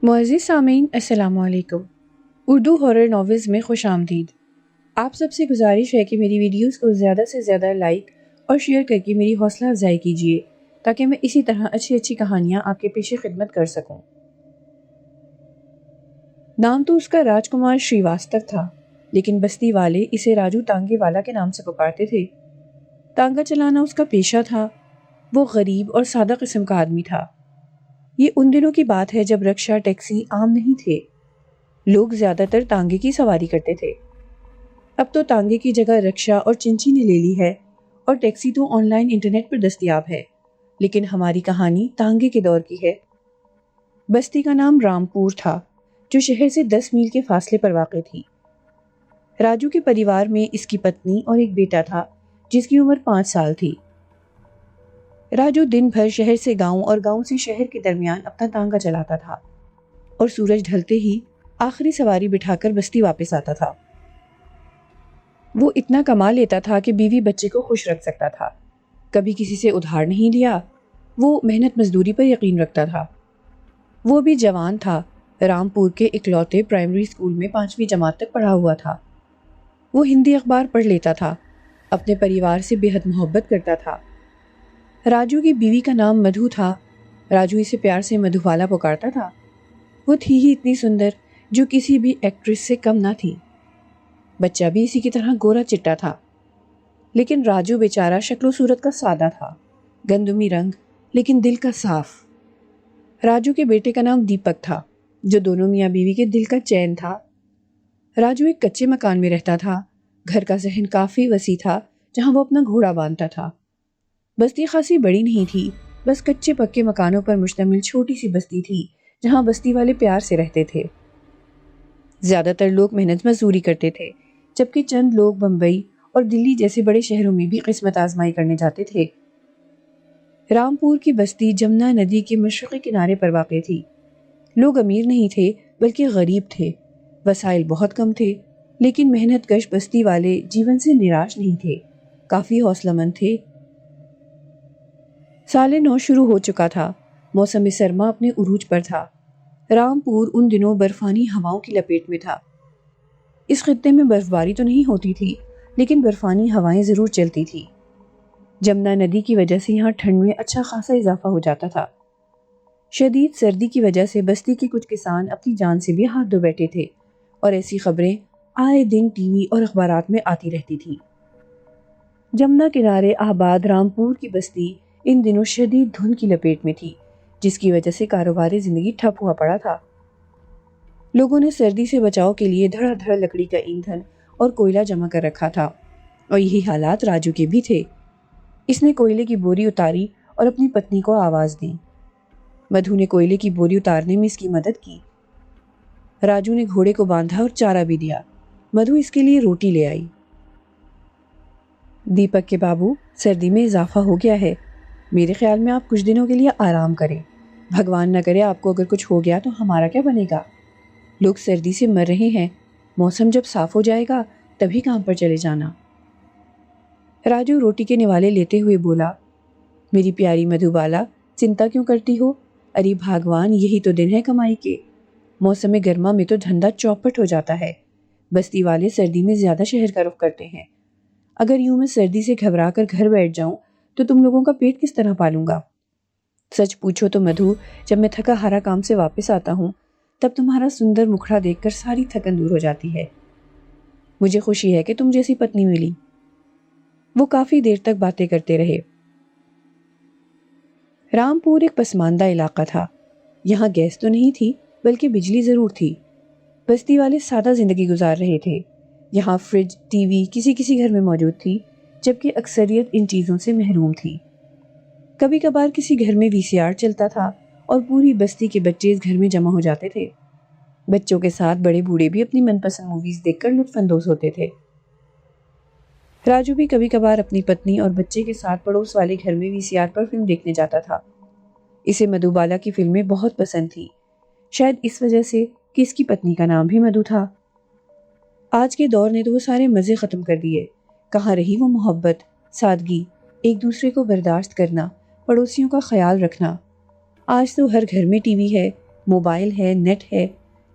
معزز سامعین السلام علیکم۔ اردو ہارر ناولز میں خوش آمدید۔ آپ سب سے گزارش ہے کہ میری ویڈیوز کو زیادہ سے زیادہ لائک اور شیئر کر کے میری حوصلہ افزائی کیجیے تاکہ میں اسی طرح اچھی کہانیاں آپ کے پیش خدمت کر سکوں۔ نام تو اس کا راج کمار شریواستو تھا، لیکن بستی والے اسے راجو تانگے والا کے نام سے پکارتے تھے۔ تانگا چلانا اس کا پیشہ تھا۔ وہ غریب اور سادہ قسم کا آدمی تھا۔ یہ ان دنوں کی بات ہے جب رکشہ ٹیکسی عام نہیں تھے۔ لوگ زیادہ تر تانگے کی سواری کرتے تھے۔ اب تو تانگے کی جگہ رکشہ اور چنچی نے لے لی ہے اور ٹیکسی تو آن لائن انٹرنیٹ پر دستیاب ہے، لیکن ہماری کہانی تانگے کے دور کی ہے۔ بستی کا نام رامپور تھا، جو شہر سے 10 میل کے فاصلے پر واقع تھی۔ راجو کے پریوار میں اس کی پتنی اور ایک بیٹا تھا جس کی عمر 5 سال تھی۔ راجو دن بھر شہر سے گاؤں اور گاؤں سے شہر کے درمیان اپنا تانگا چلاتا تھا اور سورج ڈھلتے ہی آخری سواری بٹھا کر بستی واپس آتا تھا۔ وہ اتنا کما لیتا تھا کہ بیوی بچے کو خوش رکھ سکتا تھا۔ کبھی کسی سے ادھار نہیں لیا۔ وہ محنت مزدوری پر یقین رکھتا تھا۔ وہ بھی جوان تھا۔ رامپور کے اکلوتے پرائمری اسکول میں 5ویں جماعت تک پڑھا ہوا تھا۔ وہ ہندی اخبار پڑھ لیتا تھا۔ اپنے پریوار سے بے حد محبت کرتا تھا۔ راجو کی بیوی کا نام مدھو تھا۔ راجو اسے پیار سے مدھو والا پکارتا تھا۔ وہ تھی ہی اتنی سندر جو کسی بھی ایکٹریس سے کم نہ تھی۔ بچہ بھی اسی کی طرح گورا چٹا تھا، لیکن راجو بیچارہ شکل و صورت کا سادہ تھا، گندمی رنگ لیکن دل کا صاف۔ راجو کے بیٹے کا نام دیپک تھا، جو دونوں میاں بیوی کے دل کا چین تھا۔ راجو ایک کچے مکان میں رہتا تھا۔ گھر کا صحن کافی وسیع تھا جہاں وہ اپنا گھوڑا باندھتا تھا۔ بستی خاصی بڑی نہیں تھی، بس کچے پکے مکانوں پر مشتمل چھوٹی سی بستی تھی جہاں بستی والے پیار سے رہتے تھے۔ زیادہ تر لوگ محنت مزدوری کرتے تھے، جبکہ چند لوگ بمبئی اور دلی جیسے بڑے شہروں میں بھی قسمت آزمائی کرنے جاتے تھے۔ رامپور کی بستی جمنا ندی کے مشرقی کنارے پر واقع تھی۔ لوگ امیر نہیں تھے بلکہ غریب تھے۔ وسائل بہت کم تھے، لیکن محنت کش بستی والے جیون سے نراش نہیں تھے، کافی حوصلہ مند تھے۔ سال نو شروع ہو چکا تھا۔ موسم سرما اپنے عروج پر تھا۔ رامپور ان دنوں برفانی ہواؤں کی لپیٹ میں تھا۔ اس خطے میں برف باری تو نہیں ہوتی تھی، لیکن برفانی ہوائیں ضرور چلتی تھی۔ جمنا ندی کی وجہ سے یہاں ٹھنڈ میں اچھا خاصا اضافہ ہو جاتا تھا۔ شدید سردی کی وجہ سے بستی کے کچھ کسان اپنی جان سے بھی ہاتھ دھو بیٹھے تھے، اور ایسی خبریں آئے دن ٹی وی اور اخبارات میں آتی رہتی تھی۔ جمنا کنارے آباد رامپور کی بستی ان دنوں شدید دھند کی لپیٹ میں تھی، جس کی وجہ سے کاروباری زندگی ٹھپ ہوا پڑا تھا۔ لوگوں نے سردی سے بچاؤ کے لیے دھڑا دھڑ لکڑی کا ایندھن اور کوئلہ جمع کر رکھا تھا، اور یہی حالات راجو کے بھی تھے۔ اس نے کوئلے کی بوری اتاری اور اپنی پتنی کو آواز دی۔ مدھو نے کوئلے کی بوری اتارنے میں اس کی مدد کی۔ راجو نے گھوڑے کو باندھا اور چارہ بھی دیا۔ مدھو اس کے لیے روٹی لے آئی۔ دیپک کے بابو، سردی میں اضافہ ہو گیا ہے، میرے خیال میں آپ کچھ دنوں کے لیے آرام کریں۔ بھگوان نہ کرے آپ کو اگر کچھ ہو گیا تو ہمارا کیا بنے گا؟ لوگ سردی سے مر رہے ہیں، موسم جب صاف ہو جائے گا تبھی کام پر چلے جانا۔ راجو روٹی کے نوالے لیتے ہوئے بولا، میری پیاری مدھو بالا، چنتا کیوں کرتی ہو؟ ارے بھگوان، یہی تو دن ہے کمائی کے۔ موسم گرما میں تو دھندا چوپٹ ہو جاتا ہے۔ بستی والے سردی میں زیادہ شہر کا رخ کرتے ہیں۔ اگر یوں میں سردی سے گھبرا کر گھر بیٹھ جاؤں تو تم لوگوں کا پیٹ کس طرح پالوں گا؟ سچ پوچھو تو مدھو، جب میں تھکا ہارا کام سے واپس آتا ہوں تب تمہارا سندر مکھڑا دیکھ کر ساری تھکن دور ہو جاتی ہے۔ مجھے خوشی ہے کہ تم جیسی پتنی ملی۔ وہ کافی دیر تک باتیں کرتے رہے۔ رامپور ایک پسماندہ علاقہ تھا۔ یہاں گیس تو نہیں تھی بلکہ بجلی ضرور تھی۔ بستی والے سادہ زندگی گزار رہے تھے۔ یہاں فریج، ٹی وی کسی گھر میں موجود تھی، جبکہ اکثریت ان چیزوں سے محروم تھی۔ کبھی کبھار کسی گھر میں VCR چلتا تھا اور پوری بستی کے بچے اس گھر میں جمع ہو جاتے تھے۔ بچوں کے ساتھ بڑے بوڑھے بھی اپنی من پسند موویز دیکھ کر لطف اندوز ہوتے تھے۔ راجو بھی کبھی کبھار اپنی پتنی اور بچے کے ساتھ پڑوس والے گھر میں VCR پر فلم دیکھنے جاتا تھا۔ اسے مدھو بالا کی فلمیں بہت پسند تھی، شاید اس وجہ سے کہ اس کی پتنی کا نام بھی مدھو تھا۔ آج کے دور نے تو وہ سارے مزے ختم کر دیے۔ کہاں رہی وہ محبت، سادگی، ایک دوسرے کو برداشت کرنا، پڑوسیوں کا خیال رکھنا؟ آج تو ہر گھر میں ٹی وی ہے، موبائل ہے، نیٹ ہے،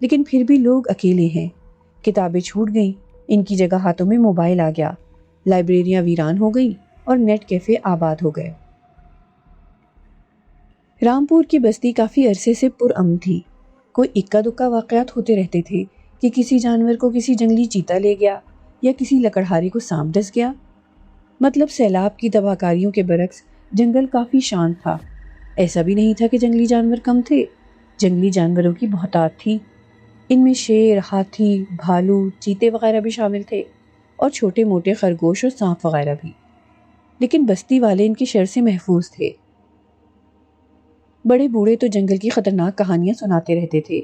لیکن پھر بھی لوگ اکیلے ہیں۔ کتابیں چھوٹ گئیں، ان کی جگہ ہاتھوں میں موبائل آ گیا، لائبریریاں ویران ہو گئیں اور نیٹ کیفے آباد ہو گئے۔ رامپور کی بستی کافی عرصے سے پرامن تھی۔ کوئی اکا دکا واقعات ہوتے رہتے تھے کہ کسی جانور کو کسی جنگلی چیتا لے گیا یا کسی لکڑہاری کو سانپ ڈس گیا۔ مطلب سیلاب کی تباہ کاریوں کے برعکس جنگل کافی شانت تھا۔ ایسا بھی نہیں تھا کہ جنگلی جانور کم تھے، جنگلی جانوروں کی بہتات تھی۔ ان میں شیر، ہاتھی، بھالو، چیتے وغیرہ بھی شامل تھے اور چھوٹے موٹے خرگوش اور سانپ وغیرہ بھی، لیکن بستی والے ان کے شر سے محفوظ تھے۔ بڑے بوڑھے تو جنگل کی خطرناک کہانیاں سناتے رہتے تھے،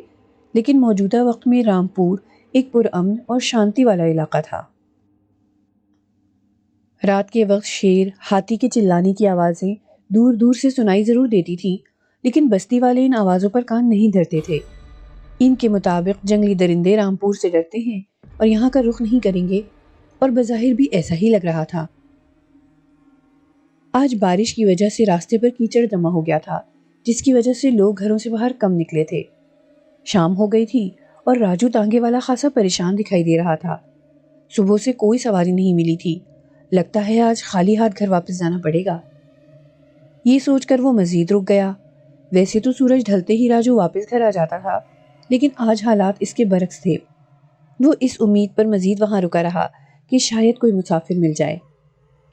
لیکن موجودہ وقت میں رامپور ایک پرامن اور شانتی والا علاقہ تھا۔ رات کے وقت شیر، ہاتھی کے چلانے کی آوازیں دور دور سے سنائی ضرور دیتی تھی، لیکن بستی والے ان آوازوں پر کان نہیں دھرتے تھے۔ ان کے مطابق جنگلی درندے رامپور سے ڈرتے ہیں اور یہاں کا رخ نہیں کریں گے، اور بظاہر بھی ایسا ہی لگ رہا تھا۔ آج بارش کی وجہ سے راستے پر کیچڑ جمع ہو گیا تھا، جس کی وجہ سے لوگ گھروں سے باہر کم نکلے تھے۔ شام ہو گئی تھی اور راجو تانگے والا خاصا پریشان دکھائی دے رہا تھا۔ صبح سے کوئی سواری نہیں ملی تھی، لگتا ہے آج خالی ہاتھ گھر واپس جانا پڑے گا۔ یہ سوچ کر وہ مزید رک گیا۔ ویسے تو سورج ڈھلتے ہی راجو واپس گھر آ جاتا تھا، لیکن آج حالات اس کے برعکس تھے۔ وہ اس امید پر مزید وہاں رکا رہا کہ شاید کوئی مسافر مل جائے،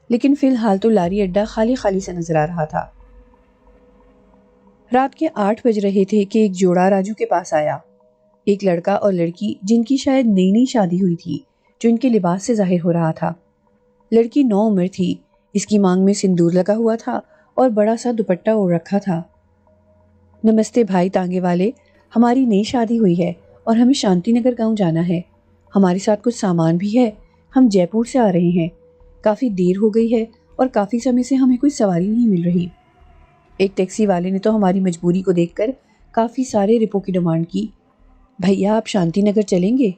لیکن فی الحال تو لاری اڈا خالی خالی سے نظر آ رہا تھا۔ رات کے 8 بج رہے تھے کہ ایک جوڑا راجو کے پاس آیا، ایک لڑکا اور لڑکی جن کی شاید نئی نئی شادی ہوئی تھی، جو ان کے لباس سے ظاہر ہو رہا تھا۔ لڑکی 9 عمر تھی، اس کی مانگ میں سندور لگا ہوا تھا اور بڑا سا دوپٹہ اوڑھ رکھا تھا۔ نمستے بھائی تانگے والے، ہماری نئی شادی ہوئی ہے اور ہمیں شانتی نگر گاؤں جانا ہے۔ ہمارے ساتھ کچھ سامان بھی ہے، ہم جے پور سے آ رہے ہیں۔ کافی دیر ہو گئی ہے اور کافی سمے سے ہمیں کوئی سواری نہیں مل رہی۔ ایک ٹیکسی والے نے تو ہماری مجبوری کو دیکھ کر کافی سارے روپوں کی ڈیمانڈ کی۔ بھیا آپ شانتی نگر چلیں گے؟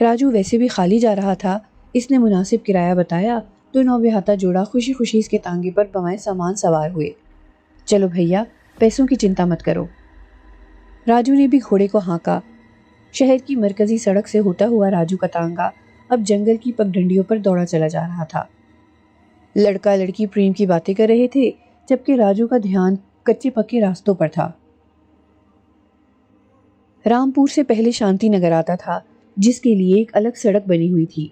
راجو ویسے بھی خالی جا رہا تھا، اس نے مناسب کرایہ بتایا تو نوبہاتا جوڑا خوشی خوشی اس کے تانگے پر بوائے سامان سوار ہوئے۔ چلو بھیا، پیسوں کی چنتا مت کرو۔ راجو نے بھی گھوڑے کو ہانکا۔ شہر کی مرکزی سڑک سے ہوتا ہوا راجو کا تانگا اب جنگل کی پگڈنڈیوں پر دوڑا چلا جا رہا تھا۔ لڑکا لڑکی پریم کی باتیں کر رہے تھے، جبکہ راجو کا دھیان کچے پکے راستوں پر تھا۔ رامپور سے پہلے شانتی نگر آتا تھا، جس کے لیے ایک الگ سڑک بنی ہوئی تھی،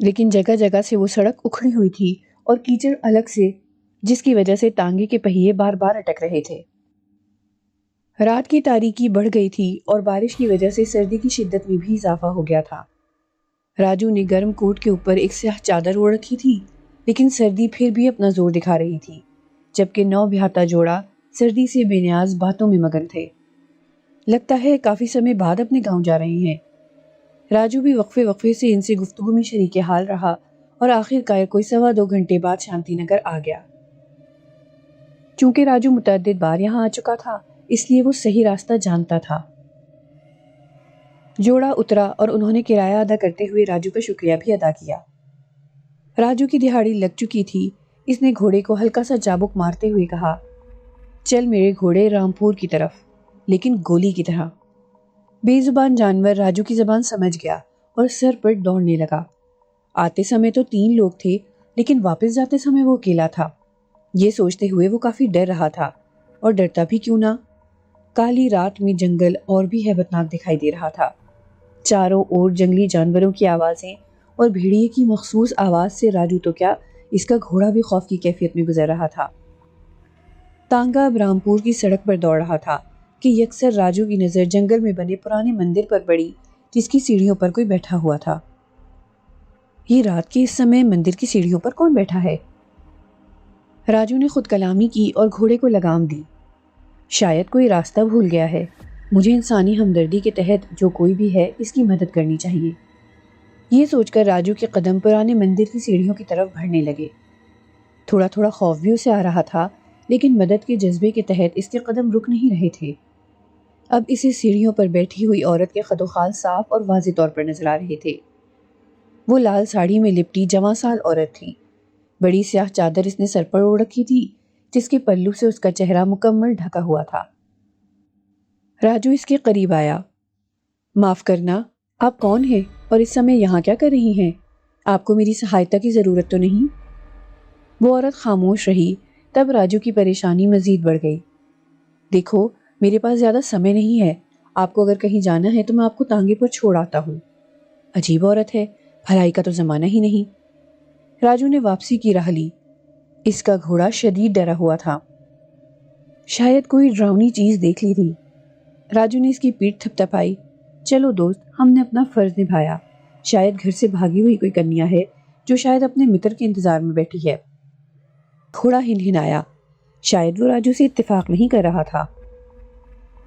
لیکن جگہ جگہ سے وہ سڑک اکھڑی ہوئی تھی اور کیچڑ الگ سے، جس کی وجہ سے تانگے کے پہیے بار بار اٹک رہے تھے۔ رات کی تاریکی بڑھ گئی تھی اور بارش کی وجہ سے سردی کی شدت میں بھی اضافہ ہو گیا تھا۔ راجو نے گرم کوٹ کے اوپر ایک سیاہ چادر اوڑھ رکھی تھی، لیکن سردی پھر بھی اپنا زور دکھا رہی تھی، جبکہ نوبہاتا جوڑا سردی سے بے نیاز باتوں میں مگن تھے۔ لگتا ہے کافی سمے بعد اپنے گاؤں جا رہے ہیں۔ راجو بھی وقفے وقفے سے ان سے گفتگو میں شریک حال رہا اور آخر کار کوئی 2.25 گھنٹے بعد شانتی نگر آ گیا۔ چونکہ راجو متعدد بار یہاں آ چکا تھا، اس لیے وہ صحیح راستہ جانتا تھا۔ جوڑا اترا اور انہوں نے کرایہ ادا کرتے ہوئے راجو کا شکریہ بھی ادا کیا۔ راجو کی دہاڑی لگ چکی تھی، اس نے گھوڑے کو ہلکا سا چابک مارتے ہوئے کہا، چل میرے گھوڑے رامپور کی طرف، لیکن گولی کی طرح۔ بے زبان جانور راجو کی زبان سمجھ گیا اور سر پر دوڑنے لگا۔ آتے سمے تو 3 لوگ تھے، لیکن واپس جاتے سمے وہ اکیلا تھا۔ یہ سوچتے ہوئے وہ کافی ڈر رہا تھا، اور ڈرتا بھی کیوں نہ، کالی رات میں جنگل اور بھی ہیبتناک دکھائی دے رہا تھا۔ چاروں اور جنگلی جانوروں کی آوازیں اور بھیڑیے کی مخصوص آواز سے راجو تو کیا، اس کا گھوڑا بھی خوف کی کیفیت میں گزر رہا تھا۔ تانگا اب رامپور کی سڑک پر دوڑ رہا تھا کہ یکسر راجو کی نظر جنگل میں بنے پرانے مندر پر پڑی، جس کی سیڑھیوں پر کوئی بیٹھا ہوا تھا۔ یہ رات کے اس سمے مندر کی سیڑھیوں پر کون بیٹھا ہے؟ راجو نے خود کلامی کی اور گھوڑے کو لگام دی۔ شاید کوئی راستہ بھول گیا ہے، مجھے انسانی ہمدردی کے تحت جو کوئی بھی ہے اس کی مدد کرنی چاہیے۔ یہ سوچ کر راجو کے قدم پرانے مندر کی سیڑھیوں کی طرف بڑھنے لگے۔ تھوڑا تھوڑا خوف بھی اسے آ رہا تھا، لیکن مدد کے جذبے کے تحت اس کے قدم رک نہیں رہے تھے۔ اب اسے سیڑھیوں پر بیٹھی ہوئی عورت کے خد و خال صاف اور واضح طور پر نظر آ رہے تھے۔ وہ لال ساڑی میں لپٹی جوان سال عورت تھی۔ بڑی سیاہ چادر اس نے سر پر اوڑھ رکھی تھی، جس کے پلو سے اس کا چہرہ مکمل ڈھکا ہوا تھا۔ راجو اس کے قریب آیا۔ معاف کرنا، آپ کون ہیں اور اس سمے یہاں کیا کر رہی ہیں؟ آپ کو میری سہایتا کی ضرورت تو نہیں؟ وہ عورت خاموش رہی۔ تب راجو کی پریشانی مزید بڑھ گئی۔ دیکھو، میرے پاس زیادہ سمے نہیں ہے، آپ کو اگر کہیں جانا ہے تو میں آپ کو تانگے پر چھوڑ آتا ہوں۔ عجیب عورت ہے، بھلائی کا تو زمانہ ہی نہیں۔ راجو نے واپسی کی راہ لی۔ اس کا گھوڑا شدید ڈرا ہوا تھا، شاید کوئی ڈراؤنی چیز دیکھ لی تھی۔ راجو نے اس کی پیٹھ تھپ تھپائی۔ چلو دوست، ہم نے اپنا فرض نبھایا۔ شاید گھر سے بھاگی ہوئی کوئی کنیا ہے جو شاید اپنے متر کے انتظار میں بیٹھی ہے۔ گھوڑا ہنہنایا، شاید وہ راجو سے اتفاق نہیں کر رہا تھا۔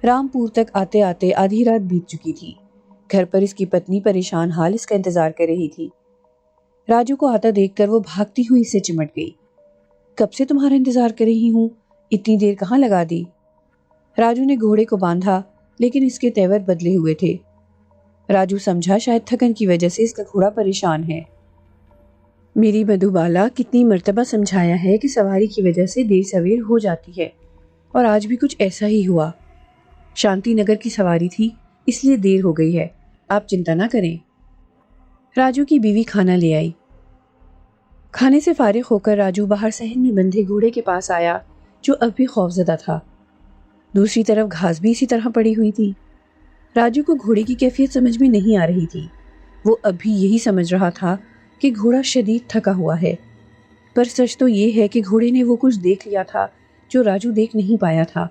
رامپور تک آتے آتے آدھی رات بیت چکی تھی۔ گھر پر اس کی پتنی پریشان حال اس کا انتظار کر رہی تھی۔ راجو کو آتا دیکھ کر وہ بھاگتی ہوئی اس سے چمٹ گئی۔ کب سے تمہارا انتظار کر رہی ہوں، اتنی دیر کہاں لگا دی؟ راجو نے گھوڑے کو باندھا، لیکن اس کے تیور بدلے ہوئے تھے۔ راجو سمجھا شاید تھکن کی وجہ سے اس کا گھوڑا پریشان ہے۔ میری مدھوبالا کتنی مرتبہ سمجھایا ہے کہ سواری کی وجہ سے دیر سویر ہو جاتی ہے، اور آج بھی کچھ ایسا ہی ہوا۔ شانتی نگر کی سواری تھی، اس لیے دیر ہو گئی ہے، آپ چنتا نہ کریں۔ راجو کی بیوی کھانا لے آئی۔ کھانے سے فارغ ہو کر راجو باہر صحن میں بندھے گھوڑے کے پاس آیا جو اب بھی خوفزدہ تھا۔ دوسری طرف گھاس بھی اسی طرح پڑی ہوئی تھی۔ راجو کو گھوڑے کی کیفیت سمجھ میں نہیں آ رہی تھی۔ وہ اب بھی یہی سمجھ رہا تھا کہ گھوڑا شدید تھکا ہوا ہے، پر سچ تو یہ ہے کہ گھوڑے نے وہ کچھ دیکھ لیا تھا جو راجو دیکھ نہیں پایا تھا،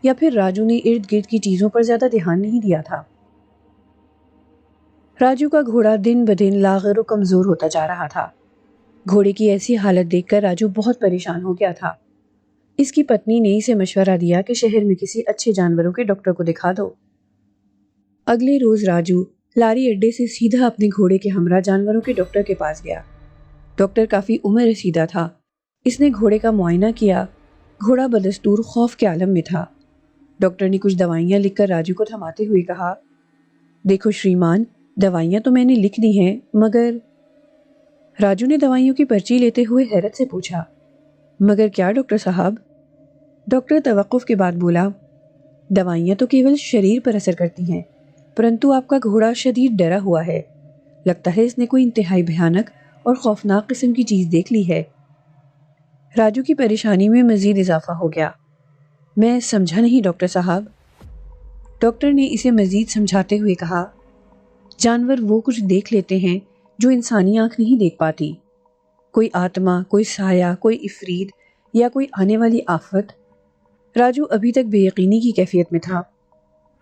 یا پھر راجو نے ارد گرد کی چیزوں پر زیادہ دھیان نہیں دیا تھا۔ راجو کا گھوڑا دن بدن لاغر و کمزور ہوتا جا رہا تھا۔ گھوڑے کی ایسی حالت دیکھ کر راجو بہت پریشان ہو گیا تھا۔ اس کی پتنی نے اسے مشورہ دیا کہ شہر میں کسی اچھے جانوروں کے ڈاکٹر کو دکھا دو۔ اگلے روز راجو لاری اڈے سے سیدھا اپنے گھوڑے کے ہمراہ جانوروں کے ڈاکٹر کے پاس گیا۔ ڈاکٹر کافی عمر رسیدہ تھا۔ اس نے گھوڑے کا معائنہ کیا۔ گھوڑا بدستور خوف کے عالم میں تھا۔ ڈاکٹر نے کچھ دوائیاں لکھ کر راجو کو تھماتے ہوئے کہا، دیکھو شریمان، دوائیاں تو میں نے لکھ دی ہیں، مگر… راجو نے دوائیوں کی پرچی لیتے ہوئے حیرت سے پوچھا، مگر کیا ڈاکٹر صاحب؟ ڈاکٹر توقف کے بعد بولا، دوائیاں تو کیول شریر پر اثر کرتی ہیں، پرنتو آپ کا گھوڑا شدید ڈرا ہوا ہے۔ لگتا ہے اس نے کوئی انتہائی بھیانک اور خوفناک قسم کی چیز دیکھ لی ہے۔ راجو کی پریشانی میں مزید اضافہ ہو گیا۔ میں سمجھا نہیں ڈاکٹر صاحب۔ ڈاکٹر نے اسے مزید سمجھاتے ہوئے کہا، جانور وہ کچھ دیکھ لیتے ہیں جو انسانی آنکھ نہیں دیکھ پاتی۔ کوئی آتما، کوئی سایہ، کوئی عفریت یا کوئی آنے والی آفت۔ راجو ابھی تک بے یقینی کی کیفیت میں تھا۔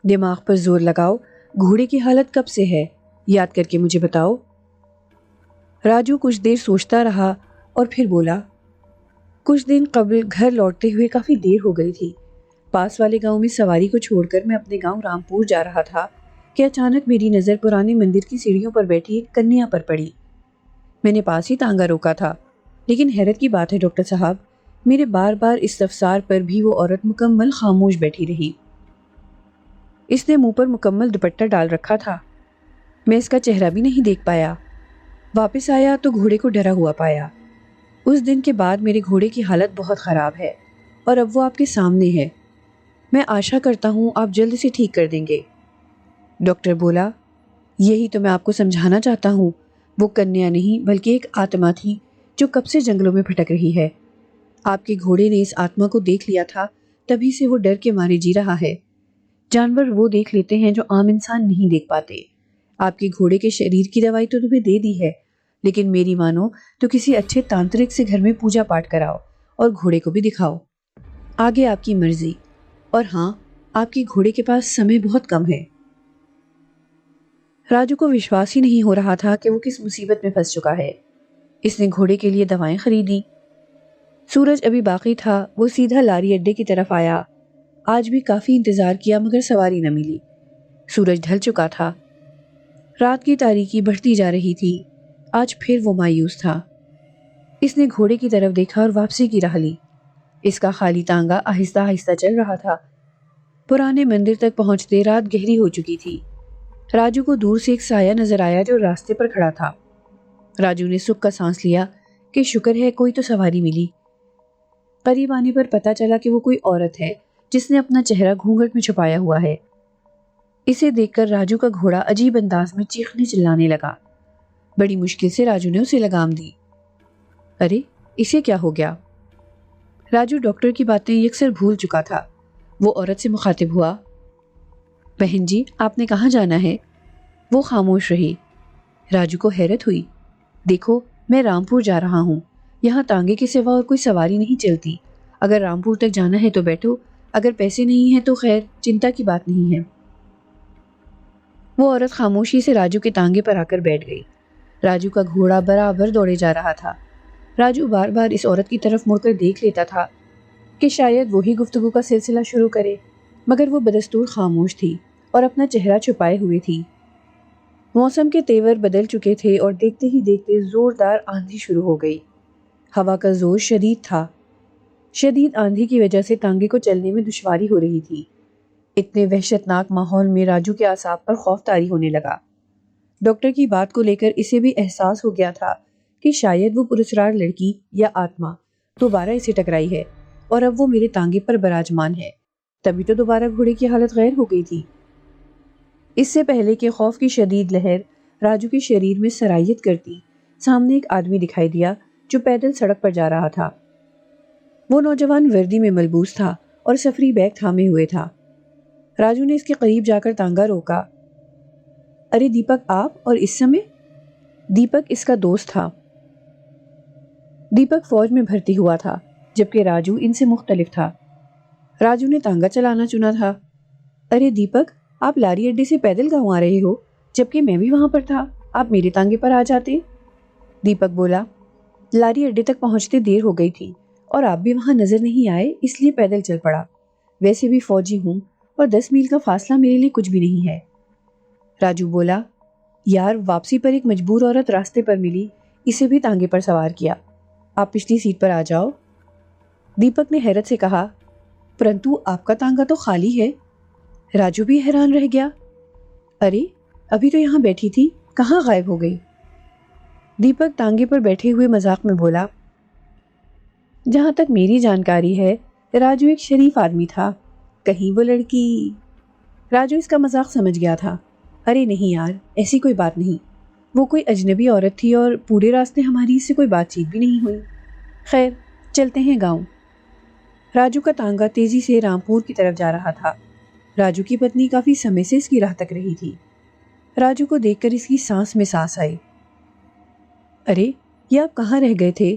دماغ پر زور لگاؤ، گھوڑے کی حالت کب سے ہے، یاد کر کے مجھے بتاؤ۔ راجو کچھ دیر سوچتا رہا اور پھر بولا، کچھ دن قبل گھر لوٹتے ہوئے کافی دیر ہو گئی تھی۔ پاس والے گاؤں میں سواری کو چھوڑ کر میں اپنے گاؤں رامپور جا رہا تھا کہ اچانک میری نظر پرانے مندر کی سیڑھیوں پر بیٹھی ایک کنیا پر پڑی۔ میں نے پاس ہی تانگا روکا تھا، لیکن حیرت کی بات ہے ڈاکٹر صاحب، میرے بار بار استفسار پر بھی وہ عورت مکمل خاموش بیٹھی رہی۔ اس نے منہ پر مکمل دوپٹہ ڈال رکھا تھا۔ میں اس کا چہرہ بھی نہیں دیکھ پایا۔ واپس آیا تو گھوڑے کو ڈرا ہوا پایا۔ اس دن کے بعد میرے گھوڑے کی حالت بہت خراب ہے، اور اب وہ آپ کے سامنے ہے۔ میں آشا کرتا ہوں آپ جلد سے ٹھیک کر دیں گے۔ ڈاکٹر بولا، یہی تو میں آپ کو سمجھانا چاہتا ہوں، وہ کنیا نہیں بلکہ ایک آتما تھی جو کب سے جنگلوں میں بھٹک رہی ہے۔ آپ کے گھوڑے نے اس آتما کو دیکھ لیا تھا، تبھی سے وہ ڈر کے مارے جی رہا ہے۔ جانور وہ دیکھ لیتے ہیں جو عام انسان نہیں دیکھ پاتے۔ آپ کے گھوڑے کے شریر کی دوائی تو تمہیں دے دی ہے، لیکن میری مانو تو کسی اچھے تانترک سے گھر میں پوجا پاٹ کراؤ اور گھوڑے کو بھی دکھاؤ۔ آگے آپ کی مرضی، اور ہاں، آپ کے گھوڑے کے پاس سمے بہت کم ہے۔ راجو کو وشواس ہی نہیں ہو رہا تھا کہ وہ کس مصیبت میں پھنس چکا ہے۔ اس نے گھوڑے کے لیے دوائیں خریدی۔ سورج ابھی باقی تھا، وہ سیدھا لاری اڈے کی طرف آیا۔ آج بھی کافی انتظار کیا مگر سواری نہ ملی۔ سورج ڈھل چکا تھا۔ رات کی تاریکی بڑھتی جا رہی تھی۔ آج پھر وہ مایوس تھا۔ اس نے گھوڑے کی طرف دیکھا اور واپسی کی راہ لی۔ اس کا خالی تانگا آہستہ آہستہ چل رہا تھا۔ پرانے مندر تک پہنچتے رات گہری ہو چکی تھی۔ راجو کو دور سے ایک سایہ نظر آیا جو راستے پر کھڑا تھا۔ راجو نے سکھ کا سانس لیا کہ شکر ہے کوئی تو سواری ملی۔ قریب آنے پر پتہ چلا کہ وہ کوئی عورت ہے جس نے اپنا چہرہ گھونگھٹ میں چھپایا ہوا ہے۔ اسے دیکھ کر راجو کا گھوڑا عجیب انداز میں چیخنے چلانے لگا۔ بڑی مشکل سے راجو نے اسے لگام دی۔ ارے اسے کیا ہو گیا؟ راجو ڈاکٹر کی باتیں یکسر بھول چکا تھا۔ وہ عورت سے مخاطب ہوا، بہن جی آپ نے کہاں جانا ہے؟ وہ خاموش رہی۔ راجو کو حیرت ہوئی۔ دیکھو میں رامپور جا رہا ہوں، یہاں تانگے کے سوا اور کوئی سواری نہیں چلتی، اگر رامپور تک جانا ہے تو بیٹھو، اگر پیسے نہیں ہیں تو خیر چنتا کی بات نہیں ہے۔ وہ عورت خاموشی سے راجو کے تانگے پر آ کر بیٹھ گئی۔ راجو کا گھوڑا برابر دوڑے جا رہا تھا۔ راجو بار بار اس عورت کی طرف مڑ کر دیکھ لیتا تھا کہ شاید وہی گفتگو کا سلسلہ شروع کرے، مگر وہ بدستور خاموش تھی اور اپنا چہرہ چھپائے ہوئے تھی۔ موسم کے تیور بدل چکے تھے اور دیکھتے ہی دیکھتے زوردار آندھی شروع ہو گئی۔ ہوا کا زور شدید تھا۔ شدید آندھی کی وجہ سے تانگے کو چلنے میں دشواری ہو رہی تھی۔ اتنے وحشتناک ماحول میں راجو کے اعصاب پر خوف طاری ہونے لگا۔ ڈاکٹر کی بات کو لے کر اسے بھی احساس ہو گیا تھا کہ شاید وہ پراسرار لڑکی یا آتما دوبارہ اسے ٹکرائی ہے اور اب وہ میرے تانگے پر براجمان ہے، تبھی تو دوبارہ گھوڑے کی حالت غیر ہو گئی تھی۔ اس سے پہلے کہ خوف کی شدید لہر راجو کے شریر میں سرایت کرتی، سامنے ایک آدمی دکھائی دیا جو پیدل سڑک پر جا رہا تھا۔ وہ نوجوان وردی میں ملبوس تھا اور سفری بیگ تھامے ہوئے تھا۔ راجو نے اس کے قریب جا کر تانگا روکا۔ ارے دیپک آپ اور اس سمے؟ دیپک اس کا دوست تھا۔ دیپک فوج میں بھرتی ہوا تھا جبکہ راجو ان سے مختلف تھا۔ راجو نے تانگا چلانا چنا تھا۔ ارے دیپک آپ لاری اڈے سے پیدل گاؤں آ رہے ہو جبکہ میں بھی وہاں پر تھا، آپ میرے تانگے پر آ جاتے۔ دیپک بولا، لاری اڈے تک پہنچتے دیر ہو گئی تھی اور آپ بھی وہاں نظر نہیں آئے اس لیے پیدل چل پڑا، ویسے بھی فوجی ہوں اور 10 میل کا فاصلہ میرے لیے کچھ بھی نہیں ہے۔ راجو بولا، یار واپسی پر ایک مجبور عورت راستے پر ملی، اسے بھی تانگے پر سوار کیا، آپ پچھلی سیٹ پر آ جاؤ۔ دیپک نے حیرت سے کہا، پرنتو آپ کا تانگا تو خالی ہے۔ راجو بھی حیران رہ گیا، ارے ابھی تو یہاں بیٹھی تھی، کہاں غائب ہو گئی؟ دیپک تانگے پر بیٹھے ہوئے مذاق میں بولا، جہاں تک میری جانکاری ہے راجو ایک شریف آدمی تھا، کہیں وہ لڑکی۔ راجو اس کا مذاق سمجھ گیا تھا۔ ارے نہیں یار ایسی کوئی بات نہیں، وہ کوئی اجنبی عورت تھی اور پورے راستے ہماری اس سے کوئی بات چیت بھی نہیں ہوئی۔ خیر چلتے ہیں گاؤں۔ راجو کا تانگا تیزی سے رامپور کی طرف جا رہا تھا۔ راجو کی پتنی کافی سمے سے اس کی راہ تک رہی تھی۔ راجو کو دیکھ کر اس کی سانس میں سانس آئی۔ ارے یہ آپ کہاں رہ گئے تھے؟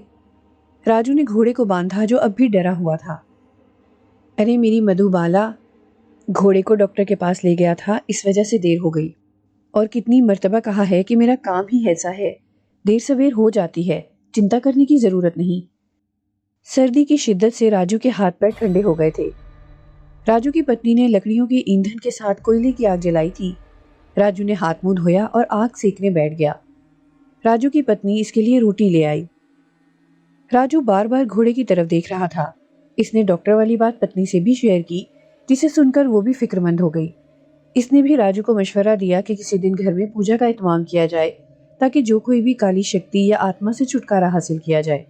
راجو نے گھوڑے کو باندھا جو اب بھی ڈرا ہوا تھا۔ ارے میری مدھو بالا، گھوڑے کو ڈاکٹر کے پاس لے گیا تھا، اس وجہ سے دیر ہو گئی، اور کتنی مرتبہ کہا ہے کہ میرا کام ہی ایسا ہے، دیر سویر ہو جاتی ہے، چنتا کرنے کی ضرورت نہیں۔ سردی کی شدت سے راجو کے ہاتھ پیر ٹھنڈے ہو گئے تھے۔ راجو کی پتنی نے لکڑیوں کے ایندھن کے ساتھ کوئلے کی آگ جلائی تھی۔ راجو نے ہاتھ منہ دھویا اور آگ سیکنے بیٹھ گیا۔ راجو کی پتنی اس کے لیے روٹی لے آئی۔ راجو بار بار گھوڑے کی طرف دیکھ رہا تھا۔ اس نے ڈاکٹر والی بات پتنی سے بھی شیئر کی، جسے سن کر وہ بھی فکر مند ہو گئی۔ اس نے بھی راجو کو مشورہ دیا کہ کسی دن گھر میں پوجا کا اہتمام کیا جائے تاکہ جو کوئی بھی کالی شکتی یا آتما سے چھٹکارا حاصل کیا جائے۔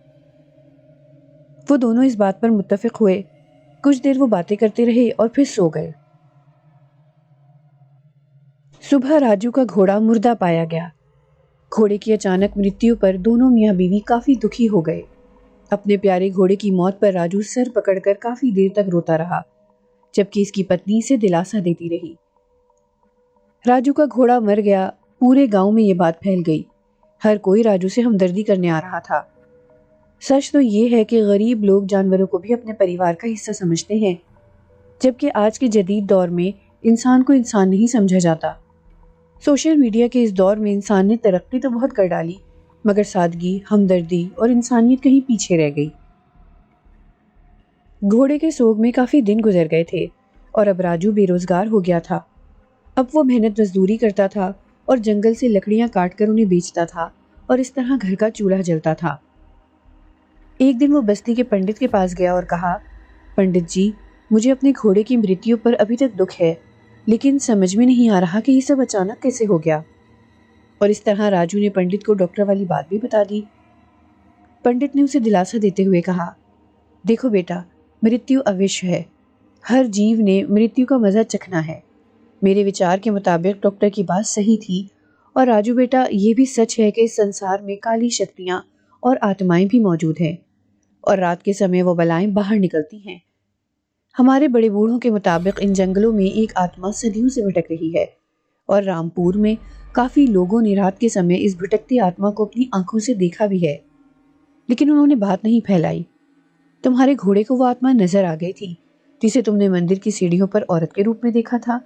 وہ دونوں اس بات پر متفق ہوئے۔ کچھ دیر وہ باتیں کرتے رہے اور پھر سو گئے۔ صبح راجو کا گھوڑا مردہ پایا گیا۔ گھوڑے کی اچانک مرتیو پر دونوں میاں بیوی کافی دکھی ہو گئے۔ اپنے پیارے گھوڑے کی موت پر راجو سر پکڑ کر کافی دیر تک روتا رہا، جبکہ اس کی پتنی اسے دلاسا دیتی رہی۔ راجو کا گھوڑا مر گیا، پورے گاؤں میں یہ بات پھیل گئی۔ ہر کوئی راجو سے ہمدردی کرنے آ رہا تھا۔ سچ تو یہ ہے کہ غریب لوگ جانوروں کو بھی اپنے پریوار کا حصہ سمجھتے ہیں، جبکہ آج کے جدید دور میں انسان کو انسان نہیں سمجھا جاتا۔ سوشل میڈیا کے اس دور میں انسان نے ترقی تو بہت کر ڈالی، مگر سادگی، ہمدردی اور انسانیت کہیں پیچھے رہ گئی۔ گھوڑے کے سوگ میں کافی دن گزر گئے تھے اور اب راجو بے روزگار ہو گیا تھا۔ اب وہ محنت مزدوری کرتا تھا اور جنگل سے لکڑیاں کاٹ کر انہیں بیچتا تھا اور اس طرح گھر کا چولہا جلتا تھا۔ ایک دن وہ بستی کے پنڈت کے پاس گیا اور کہا، پنڈت جی مجھے اپنے گھوڑے کی مرتیو پر ابھی تک دکھ ہے، لیکن سمجھ میں نہیں آ رہا کہ یہ سب اچانک کیسے ہو گیا۔ اور اس طرح راجو نے پنڈت کو ڈاکٹر والی بات بھی بتا دی۔ پنڈت نے اسے دلاسا دیتے ہوئے کہا، دیکھو بیٹا، مرتیو اوش ہے، ہر جیو نے مرتیو کا مزہ چکھنا ہے، میرے وچار کے مطابق ڈاکٹر کی بات صحیح تھی، اور راجو بیٹا یہ بھی سچ ہے کہ اس سنسار میں کالی شکتیاں اور آتمائیں بھی موجود ہیں، اور رات کے سمے وہ بلائیں باہر نکلتی ہیں۔ ہمارے بڑے بوڑھوں کے مطابق ان جنگلوں میں ایک آتما صدیوں سے بھٹک رہی ہے، اور رامپور میں کافی لوگوں نے رات کے سمے اس بھٹکتی آتما کو اپنی آنکھوں سے دیکھا بھی ہے، لیکن انہوں نے بات نہیں پھیلائی۔ تمہارے گھوڑے کو وہ آتما نظر آ گئی تھی جسے تم نے مندر کی سیڑھیوں پر عورت کے روپ میں دیکھا تھا۔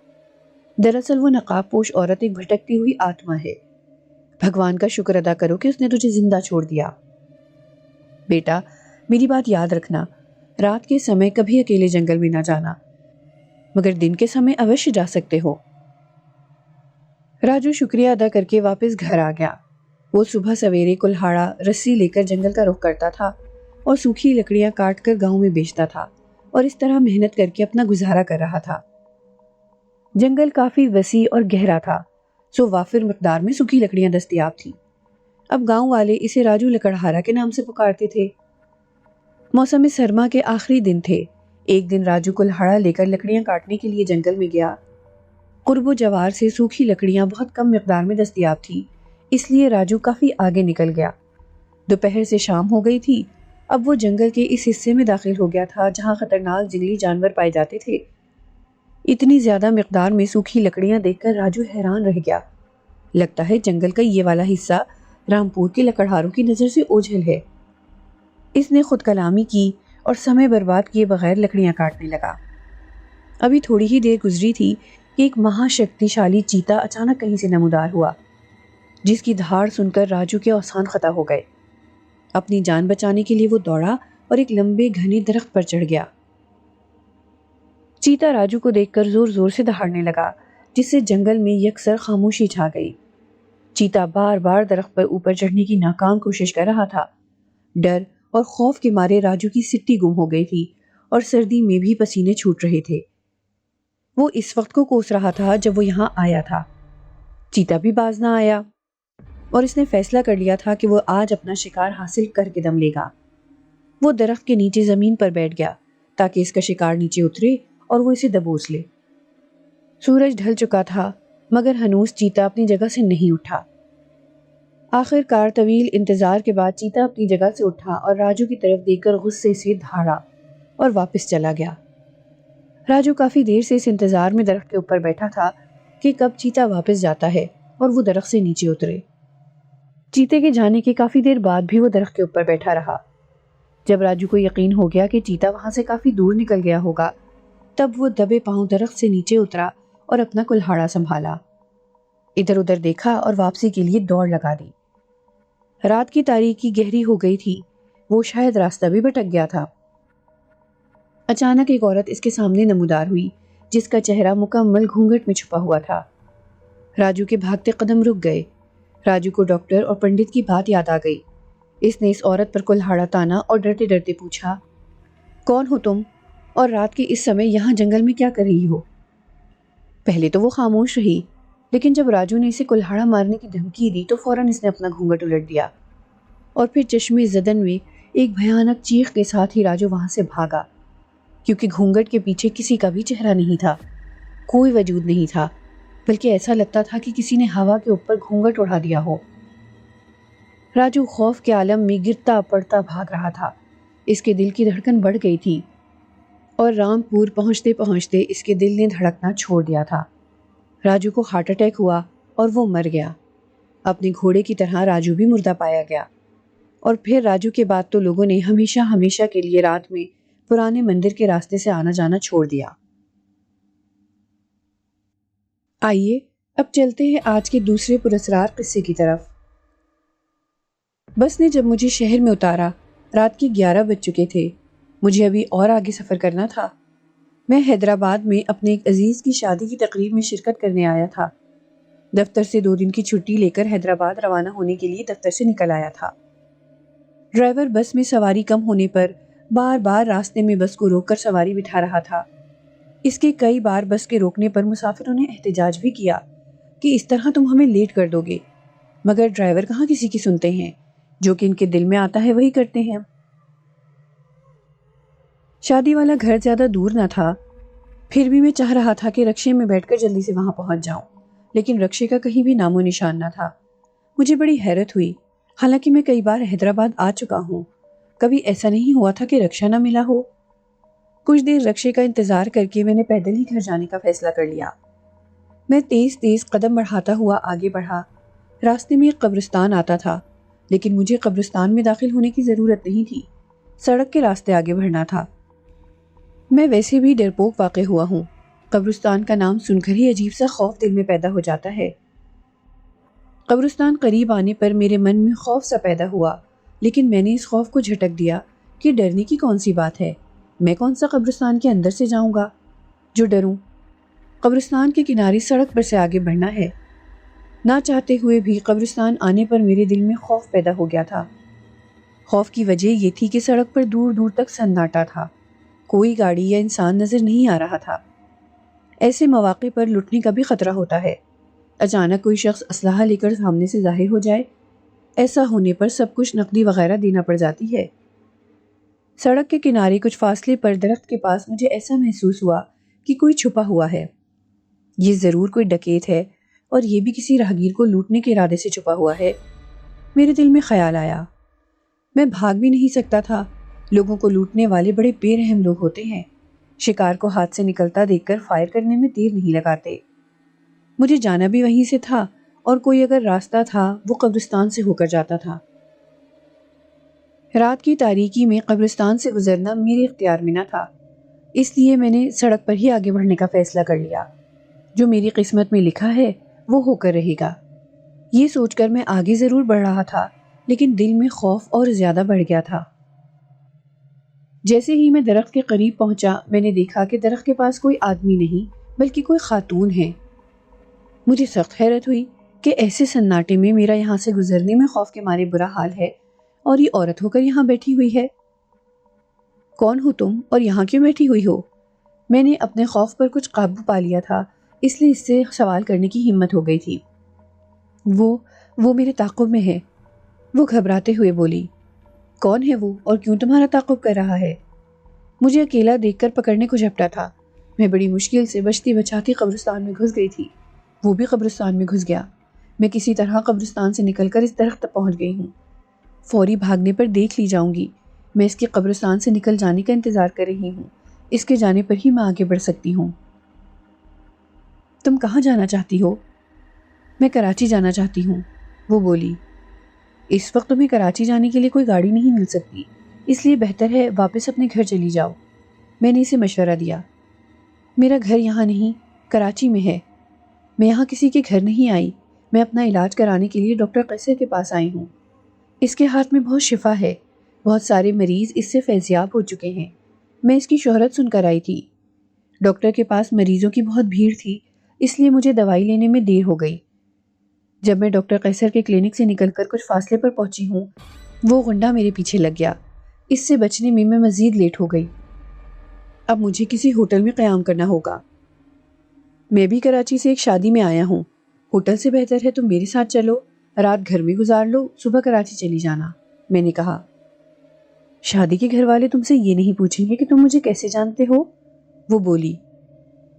دراصل وہ نقاب پوش عورت ایک بھٹکتی ہوئی آتما ہے۔ بھگوان کا شکر ادا کرو کہ اس نے تجھے زندہ چھوڑ دیا۔ بیٹا، میری بات یاد رکھنا، رات کے سمے کبھی اکیلے جنگل میں نہ جانا، مگر دن کے سمے اوشیہ جا سکتے ہو۔ راجو شکریہ ادا کر کے واپس گھر آ گیا۔ وہ صبح سویرے کلہاڑا رسی لے کر جنگل کا رخ کرتا تھا اور سوکھی لکڑیاں کاٹ کر گاؤں میں بیچتا تھا، اور اس طرح محنت کر کے اپنا گزارا کر رہا تھا۔ جنگل کافی وسیع اور گہرا تھا، سو وافر مقدار میں سوکھی لکڑیاں دستیاب تھیں۔ اب گاؤں والے اسے راجو لکڑہارا کے نام سے پکارتے تھے۔ موسم سرما کے آخری دن تھے۔ ایک دن راجو کلہاڑا لے کر لکڑیاں کاٹنے کے لیے جنگل میں گیا۔ قرب و جوار سے سوکھی لکڑیاں بہت کم مقدار میں دستیاب تھیں، اس لیے راجو کافی آگے نکل گیا۔ دوپہر سے شام ہو گئی تھی۔ اب وہ جنگل کے اس حصے میں داخل ہو گیا تھا جہاں خطرناک جنگلی جانور پائے جاتے تھے۔ اتنی زیادہ مقدار میں سوکھی لکڑیاں دیکھ کر راجو حیران رہ گیا۔ لگتا ہے جنگل کا یہ والا حصہ رامپور کے لکڑہاروں کی نظر سے اوجھل ہے۔ اس نے خود کلامی کی اور سمے برباد کیے بغیر لکڑیاں کاٹنے لگا۔ ابھی تھوڑی ہی دیر گزری تھی کہ ایک مہا شکتی شالی چیتا اچانک کہیں سے نمودار ہوا، جس کی دھاڑ سن کر راجو کے اوسان خطا ہو گئے۔ اپنی جان بچانے کے لیے وہ دوڑا اور ایک لمبے گھنے درخت پر چڑھ گیا۔ چیتا راجو کو دیکھ کر زور زور سے دہاڑنے لگا، جس سے جنگل میں یکسر خاموشی چھا گئی۔ چیتا بار بار درخت پر اوپر چڑھنے کی ناکام کوشش کر رہا تھا۔ ڈر اور خوف کے مارے راجو کی سٹی گم ہو گئی تھی اور سردی میں بھی پسینے چھوٹ رہے تھے۔ وہ اس وقت کو کوس رہا تھا جب وہ یہاں آیا تھا۔ چیتا بھی باز نہ آیا، اور اس نے فیصلہ کر لیا تھا کہ وہ آج اپنا شکار حاصل کر کے دم لے گا۔ وہ درخت کے نیچے زمین پر بیٹھ گیا تاکہ اس کا شکار نیچے اترے اور وہ اسے دبوچ لے۔ سورج ڈھل چکا تھا، مگر ہنوز چیتا اپنی جگہ سے نہیں اٹھا۔ آخر کار طویل انتظار کے بعد چیتا اپنی جگہ سے اٹھا اور راجو کی طرف دیکھ کر غصے سے دھاڑا اور واپس چلا گیا۔ راجو کافی دیر سے اس انتظار میں درخت کے اوپر بیٹھا تھا کہ کب چیتا واپس جاتا ہے اور وہ درخت سے نیچے اترے۔ چیتے کے جانے کے کافی دیر بعد بھی وہ درخت کے اوپر بیٹھا رہا۔ جب راجو کو یقین ہو گیا کہ چیتا وہاں سے کافی دور نکل گیا ہوگا، تب وہ دبے پاؤں درخت سے نیچے اترا اور اپنا کلہاڑا سنبھالا۔ ادھر ادھر دیکھا اور واپسی کے لیے دوڑ لگا دی۔ رات کی تاریکی گہری ہو گئی تھی، وہ شاید راستہ بھی بھٹک گیا تھا۔ اچانک ایک عورت اس کے سامنے نمودار ہوئی، جس کا چہرہ مکمل گھونگھٹ میں چھپا ہوا تھا۔ راجو کے بھاگتے قدم رک گئے۔ راجو کو ڈاکٹر اور پنڈت کی بات یاد آ گئی۔ اس نے اس عورت پر کلہاڑا تانا اور ڈرتے ڈرتے پوچھا، کون ہو تم، اور رات کے اس سمے یہاں جنگل میں کیا کر رہی ہو؟ پہلے تو وہ خاموش رہی، لیکن جب راجو نے اسے کلہاڑا مارنے کی دھمکی دی تو فوراً اس نے اپنا گھونگھٹ الٹ دیا، اور پھر چشمے زدن میں ایک بھیانک چیخ کے ساتھ ہی راجو وہاں سے بھاگا، کیونکہ گھونگھٹ کے پیچھے کسی کا بھی چہرہ نہیں تھا، کوئی وجود نہیں تھا، بلکہ ایسا لگتا تھا کہ کسی نے ہوا کے اوپر گھونگھٹ اڑا دیا ہو۔ راجو خوف کے عالم میں گرتا پڑتا بھاگ رہا تھا۔ اس کے دل کی دھڑکن بڑھ گئی تھی، اور رامپور پہنچتے پہنچتے اس کے دل نے دھڑکنا چھوڑ دیا تھا۔ راجو کو ہارٹ اٹیک ہوا اور وہ مر گیا۔ اپنے گھوڑے کی طرح راجو بھی مردہ پایا گیا، اور پھر راجو کے بعد تو لوگوں نے ہمیشہ ہمیشہ کے لیے رات میں پرانے مندر کے راستے سے آنا جانا چھوڑ دیا۔ آئیے اب چلتے ہیں آج کے دوسرے پراسرار قصے کی طرف۔ بس نے جب مجھے شہر میں اتارا، رات کے 11 بج چکے تھے۔ مجھے ابھی اور آگے سفر کرنا تھا۔ میں حیدرآباد میں اپنے ایک عزیز کی شادی کی تقریب میں شرکت کرنے آیا تھا۔ دفتر سے 2 دن کی چھٹی لے کر حیدرآباد روانہ ہونے کے لیے دفتر سے نکل آیا تھا۔ ڈرائیور بس میں سواری کم ہونے پر بار بار راستے میں بس کو روک کر سواری بٹھا رہا تھا۔ اس کے کئی بار بس کے روکنے پر مسافروں نے احتجاج بھی کیا کہ اس طرح تم ہمیں لیٹ کر دو گے، مگر ڈرائیور کہاں کسی کی سنتے ہیں، جو کہ ان کے دل میں آتا ہے وہی کرتے ہیں۔ شادی والا گھر زیادہ دور نہ تھا، پھر بھی میں چاہ رہا تھا کہ رکشے میں بیٹھ کر جلدی سے وہاں پہنچ جاؤں، لیکن رکشے کا کہیں بھی نام و نشان نہ تھا۔ مجھے بڑی حیرت ہوئی، حالانکہ میں کئی بار حیدرآباد آ چکا ہوں، کبھی ایسا نہیں ہوا تھا کہ رکشہ نہ ملا ہو۔ کچھ دیر رکشے کا انتظار کر کے میں نے پیدل ہی گھر جانے کا فیصلہ کر لیا۔ میں تیز تیز قدم بڑھاتا ہوا آگے بڑھا۔ راستے میں ایک قبرستان آتا تھا، لیکن مجھے قبرستان میں داخل ہونے کی ضرورت نہیں تھی، سڑک کے راستے آگے بڑھنا تھا۔ میں ویسے بھی ڈرپوک واقع ہوا ہوں، قبرستان کا نام سن کر ہی عجیب سا خوف دل میں پیدا ہو جاتا ہے۔ قبرستان قریب آنے پر میرے من میں خوف سا پیدا ہوا، لیکن میں نے اس خوف کو جھٹک دیا کہ ڈرنے کی کون سی بات ہے، میں کون سا قبرستان کے اندر سے جاؤں گا جو ڈروں۔ قبرستان کے کنارے سڑک پر سے آگے بڑھنا ہے۔ نہ چاہتے ہوئے بھی قبرستان آنے پر میرے دل میں خوف پیدا ہو گیا تھا۔ خوف کی وجہ یہ تھی کہ سڑک پر دور دور تک سناٹا تھا، کوئی گاڑی یا انسان نظر نہیں آ رہا تھا۔ ایسے مواقع پر لٹنے کا بھی خطرہ ہوتا ہے، اچانک کوئی شخص اسلحہ لے کر سامنے سے ظاہر ہو جائے، ایسا ہونے پر سب کچھ نقدی وغیرہ دینا پڑ جاتی ہے۔ سڑک کے کنارے کچھ فاصلے پر درخت کے پاس مجھے ایسا محسوس ہوا کہ کوئی چھپا ہوا ہے، یہ ضرور کوئی ڈکیت ہے اور یہ بھی کسی راہگیر کو لوٹنے کے ارادے سے چھپا ہوا ہے۔ میرے دل میں خیال آیا، میں بھاگ بھی نہیں سکتا تھا، لوگوں کو لوٹنے والے بڑے بے رحم لوگ ہوتے ہیں، شکار کو ہاتھ سے نکلتا دیکھ کر فائر کرنے میں دیر نہیں لگاتے۔ مجھے جانا بھی وہیں سے تھا، اور کوئی اگر راستہ تھا وہ قبرستان سے ہو کر جاتا تھا۔ رات کی تاریکی میں قبرستان سے گزرنا میرے اختیار میں نہ تھا، اس لیے میں نے سڑک پر ہی آگے بڑھنے کا فیصلہ کر لیا۔ جو میری قسمت میں لکھا ہے وہ ہو کر رہے گا، یہ سوچ کر میں آگے ضرور بڑھ رہا تھا، لیکن دل میں خوف اور زیادہ بڑھ گیا تھا۔ جیسے ہی میں درخت کے قریب پہنچا، میں نے دیکھا کہ درخت کے پاس کوئی آدمی نہیں بلکہ کوئی خاتون ہے۔ مجھے سخت حیرت ہوئی کہ ایسے سناٹے میں میرا یہاں سے گزرنے میں خوف کے مارے برا حال ہے، اور یہ عورت ہو کر یہاں بیٹھی ہوئی ہے۔ کون ہو تم اور یہاں کیوں بیٹھی ہوئی ہو؟ میں نے اپنے خوف پر کچھ قابو پا لیا تھا، اس لیے اس سے سوال کرنے کی ہمت ہو گئی تھی۔ وہ میرے تعاقب میں ہے، وہ گھبراتے ہوئے بولی۔ کون ہے وہ اور کیوں تمہارا تعاقب کر رہا ہے؟ مجھے اکیلا دیکھ کر پکڑنے کو جھپٹا تھا۔ میں بڑی مشکل سے بچتی بچاتی قبرستان میں گھس گئی تھی، وہ بھی قبرستان میں گھس گیا۔ میں کسی طرح قبرستان سے نکل کر اس درخت تک پہنچ گئی ہوں۔ فوری بھاگنے پر دیکھ لی جاؤں گی، میں اس کے قبرستان سے نکل جانے کا انتظار کر رہی ہوں، اس کے جانے پر ہی میں آگے بڑھ سکتی ہوں۔ تم کہاں جانا چاہتی ہو؟ میں کراچی جانا چاہتی ہوں، وہ بولی۔ اس وقت تمہیں کراچی جانے کے لیے کوئی گاڑی نہیں مل سکتی، اس لیے بہتر ہے واپس اپنے گھر چلی جاؤ، میں نے اسے مشورہ دیا۔ میرا گھر یہاں نہیں، کراچی میں ہے، میں یہاں کسی کے گھر نہیں آئی، میں اپنا علاج کرانے کے لیے ڈاکٹر قیصر کے پاس آئی ہوں، اس کے ہاتھ میں بہت شفا ہے، بہت سارے مریض اس سے فیضیاب ہو چکے ہیں، میں اس کی شہرت سن کر آئی تھی۔ ڈاکٹر کے پاس مریضوں کی بہت بھیڑ تھی، اس لیے مجھے دوائی لینے میں دیر ہو گئی۔ جب میں ڈاکٹر قیصر کے کلینک سے نکل کر کچھ فاصلے پر پہنچی ہوں، وہ غنڈہ میرے پیچھے لگ گیا، اس سے بچنے میں مزید لیٹ ہو گئی۔ اب مجھے کسی ہوٹل میں قیام کرنا ہوگا۔ میں بھی کراچی سے ایک شادی میں آیا ہوں، ہوٹل سے بہتر ہے تم میرے ساتھ چلو، رات گھر میں گزار لو، صبح کراچی چلی جانا، میں نے کہا۔ شادی کے گھر والے تم سے یہ نہیں پوچھیں گے کہ تم مجھے کیسے جانتے ہو؟ وہ بولی۔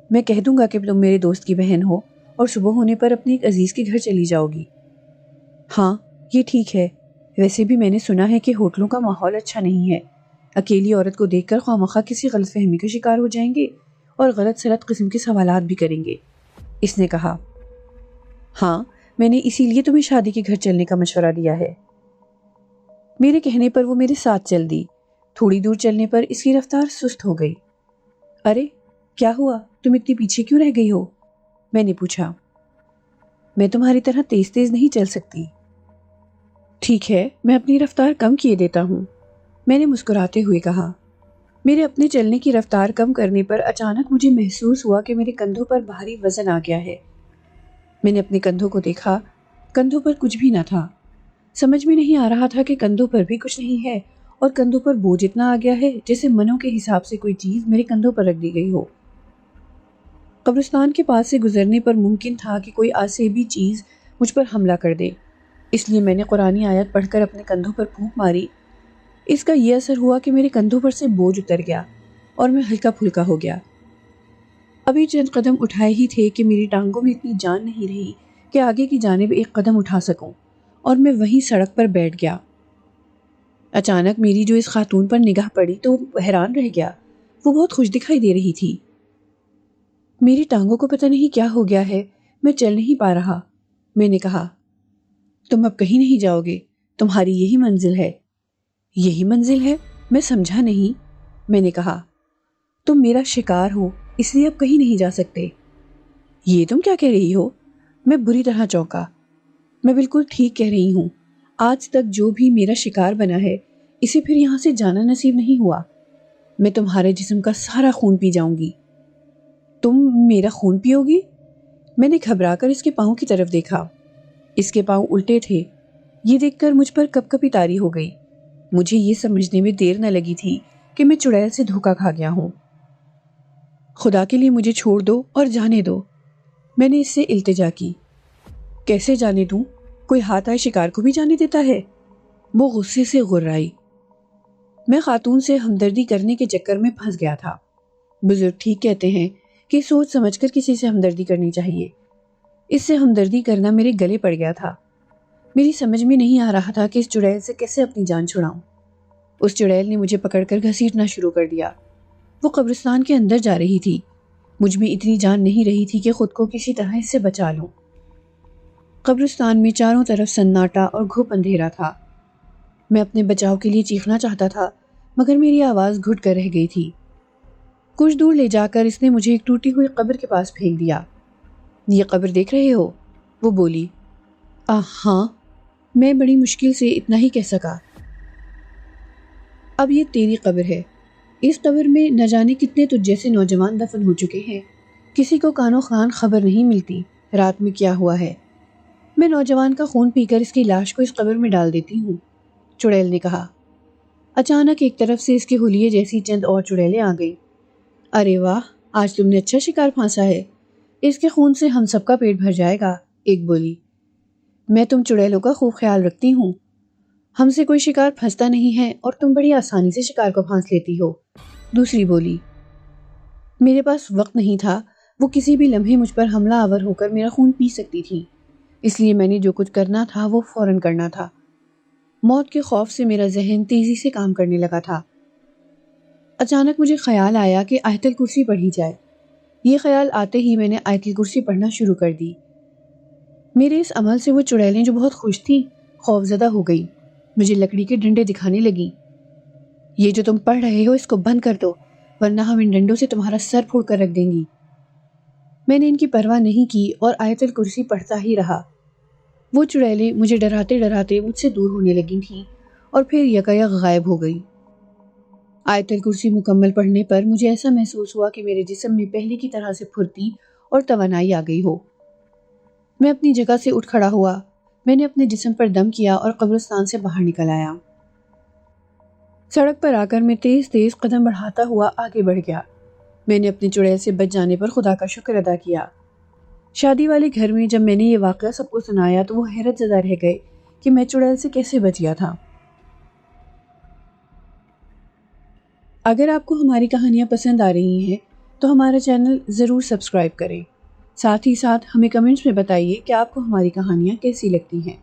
میں کہہ دوں گا کہ تم میرے دوست کی بہن ہو اور صبح ہونے پر اپنے ایک عزیز کے گھر چلی جاؤ گی۔ ہاں یہ ٹھیک ہے، ویسے بھی میں نے سنا ہے کہ ہوٹلوں کا ماحول اچھا نہیں ہے، اکیلی عورت کو دیکھ کر خواہ کسی غلط فہمی کا شکار ہو جائیں گے اور غلط سلط قسم کے سوالات بھی کریں گے، اس نے کہا۔ ہاں میں نے اسی لیے تمہیں شادی کے گھر چلنے کا مشورہ دیا ہے۔ میرے کہنے پر وہ میرے ساتھ چل دی۔ تھوڑی دور چلنے پر اس کی رفتار سست ہو گئی۔ ارے کیا ہوا، تم اتنی پیچھے کیوں رہ گئی ہو؟ میں نے پوچھا۔ میں تمہاری طرح تیز تیز نہیں چل سکتی۔ ٹھیک ہے، میں اپنی رفتار کم کیے دیتا ہوں، میں نے مسکراتے ہوئے کہا۔ میرے اپنے چلنے کی رفتار کم کرنے پر اچانک مجھے محسوس ہوا کہ میرے کندھوں پر بھاری وزن آ گیا ہے۔ میں نے اپنے کندھوں کو دیکھا، کندھوں پر کچھ بھی نہ تھا۔ سمجھ میں نہیں آ رہا تھا کہ کندھوں پر بھی کچھ نہیں ہے اور کندھوں پر بوجھ اتنا آ گیا ہے جیسے منوں کے حساب سے کوئی چیز میرے کندھوں پر رکھ دی گئی ہو۔ قبرستان کے پاس سے گزرنے پر ممکن تھا کہ کوئی آسیبی چیز مجھ پر حملہ کر دے، اس لیے میں نے قرآنی آیت پڑھ کر اپنے کندھوں پر پھونک ماری۔ اس کا یہ اثر ہوا کہ میرے کندھوں پر سے بوجھ اتر گیا اور میں ہلکا پھلکا ہو گیا۔ ابھی چند قدم اٹھائے ہی تھے کہ میری ٹانگوں میں اتنی جان نہیں رہی کہ آگے کی جانب ایک قدم اٹھا سکوں، اور میں وہیں سڑک پر بیٹھ گیا۔ اچانک میری جو اس خاتون پر نگاہ پڑی تو حیران رہ گیا۔ وہ بہت خوش دکھائی دے رہی تھی۔ میری ٹانگوں کو پتہ نہیں کیا ہو گیا ہے، میں چل نہیں پا رہا۔ میں نے کہا، تم اب کہیں نہیں جاؤ گے، تمہاری یہی منزل ہے۔ یہی منزل ہے؟ میں سمجھا نہیں۔ میں نے کہا، تم میرا شکار ہو، اس لیے اب کہیں نہیں جا سکتے۔ یہ تم کیا کہہ رہی ہو؟ میں بری طرح چونکا۔ میں بالکل ٹھیک کہہ رہی ہوں۔ آج تک جو بھی میرا شکار بنا ہے، اسے پھر یہاں سے جانا نصیب نہیں ہوا۔ میں تمہارے جسم کا سارا خون پی جاؤں گی۔ تم میرا خون پیو گی؟ میں نے گھبرا کر اس کے پاؤں کی طرف دیکھا۔ اس کے پاؤں الٹے تھے۔ یہ دیکھ کر مجھ پر کپ کپی طاری ہو گئی۔ مجھے یہ سمجھنے میں دیر نہ لگی تھی کہ میں چڑیل سے دھوکا کھا گیا ہوں۔ خدا کے لیے مجھے چھوڑ دو اور جانے دو، میں نے اس سے التجا کی۔ کیسے جانے دوں؟ کوئی ہاتھ آئے شکار کو بھی جانے دیتا ہے؟ وہ غصے سے غرائی۔ میں خاتون سے ہمدردی کرنے کے چکر میں پھنس گیا تھا۔ بزرگ ٹھیک کہتے ہیں کہ سوچ سمجھ کر کسی سے ہمدردی کرنی چاہیے۔ اس سے ہمدردی کرنا میرے گلے پڑ گیا تھا۔ میری سمجھ میں نہیں آ رہا تھا کہ اس چڑیل سے کیسے اپنی جان چھڑاؤں۔ اس چڑیل نے مجھے پکڑ کر گھسیٹنا شروع کر دیا۔ وہ قبرستان کے اندر جا رہی تھی۔ مجھ میں اتنی جان نہیں رہی تھی کہ خود کو کسی طرح اس سے بچا لوں۔ قبرستان میں چاروں طرف سناٹا اور گھپ اندھیرا تھا۔ میں اپنے بچاؤ کے لیے چیخنا چاہتا تھا، مگر میری آواز گھٹ کر رہ گئی تھی۔ کچھ دور لے جا کر اس نے مجھے ایک ٹوٹی ہوئی قبر کے پاس پھینک دیا۔ یہ قبر دیکھ رہے ہو؟ وہ بولی۔ ہاں، میں بڑی مشکل سے اتنا ہی کہہ سکا۔ اب یہ تیری قبر ہے۔ اس قبر میں نہ جانے کتنے تجھ جیسے نوجوان دفن ہو چکے ہیں۔ کسی کو کانو خان خبر نہیں ملتی رات میں کیا ہوا ہے۔ میں نوجوان کا خون پی کر اس کی لاش کو اس قبر میں ڈال دیتی ہوں، چڑیل نے کہا۔ اچانک ایک طرف سے اس کے حلیے جیسی چند اور چڑیلیں آ گئیں۔ ارے واہ، آج تم نے اچھا شکار پھانسا ہے، اس کے خون سے ہم سب کا پیٹ بھر جائے گا، ایک بولی۔ میں تم چڑیلوں کا خوب خیال رکھتی ہوں، ہم سے کوئی شکار پھنستا نہیں ہے اور تم بڑی آسانی سے شکار کو پھانس لیتی ہو، دوسری بولی۔ میرے پاس وقت نہیں تھا، وہ کسی بھی لمحے مجھ پر حملہ آور ہو کر میرا خون پی سکتی تھی، اس لیے میں نے جو کچھ کرنا تھا وہ فوراً کرنا تھا۔ موت کے خوف سے میرا ذہن تیزی سے کام کرنے لگا تھا۔ اچانک مجھے خیال آیا کہ آیت الکرسی پڑھی جائے۔ یہ خیال آتے ہی میں نے آیت الکرسی پڑھنا شروع کر دی۔ میرے اس عمل سے وہ چڑیلیں جو بہت خوش تھیں خوف زدہ ہو گئی، مجھے لکڑی کے ڈنڈے دکھانے لگیں۔ یہ جو تم پڑھ رہے ہو اس کو بند کر دو، ورنہ ہم ان ڈنڈوں سے تمہارا سر پھوڑ کر رکھ دیں گی۔ میں نے ان کی پرواہ نہیں کی اور آیت الکرسی پڑھتا ہی رہا۔ وہ چڑیلیں مجھے ڈراتے ڈراتے مجھ سے دور ہونے لگی تھیں اور پھر یکایک غائب ہو گئی۔ آیت الکرسی مکمل پڑھنے پر مجھے ایسا محسوس ہوا کہ میرے جسم میں پہلے کی طرح سے پھرتی اور توانائی آ گئی ہو۔ میں اپنی جگہ سے اٹھ کھڑا ہوا، میں نے اپنے جسم پر دم کیا اور قبرستان سے باہر نکل آیا۔ سڑک پر آ کر میں تیز تیز قدم بڑھاتا ہوا آگے بڑھ گیا۔ میں نے اپنے چڑیل سے بچ جانے پر خدا کا شکر ادا کیا۔ شادی والے گھر میں جب میں نے یہ واقعہ سب کو سنایا تو وہ حیرت زدہ رہ گئے کہ میں چڑیل سے کیسے بچ گیا تھا۔ اگر آپ کو ہماری کہانیاں پسند آ رہی ہیں تو ہمارا چینل ضرور سبسکرائب کریں۔ ساتھ ہی ساتھ ہمیں کمنٹس میں بتائیے کہ آپ کو ہماری کہانیاں کیسی لگتی ہیں۔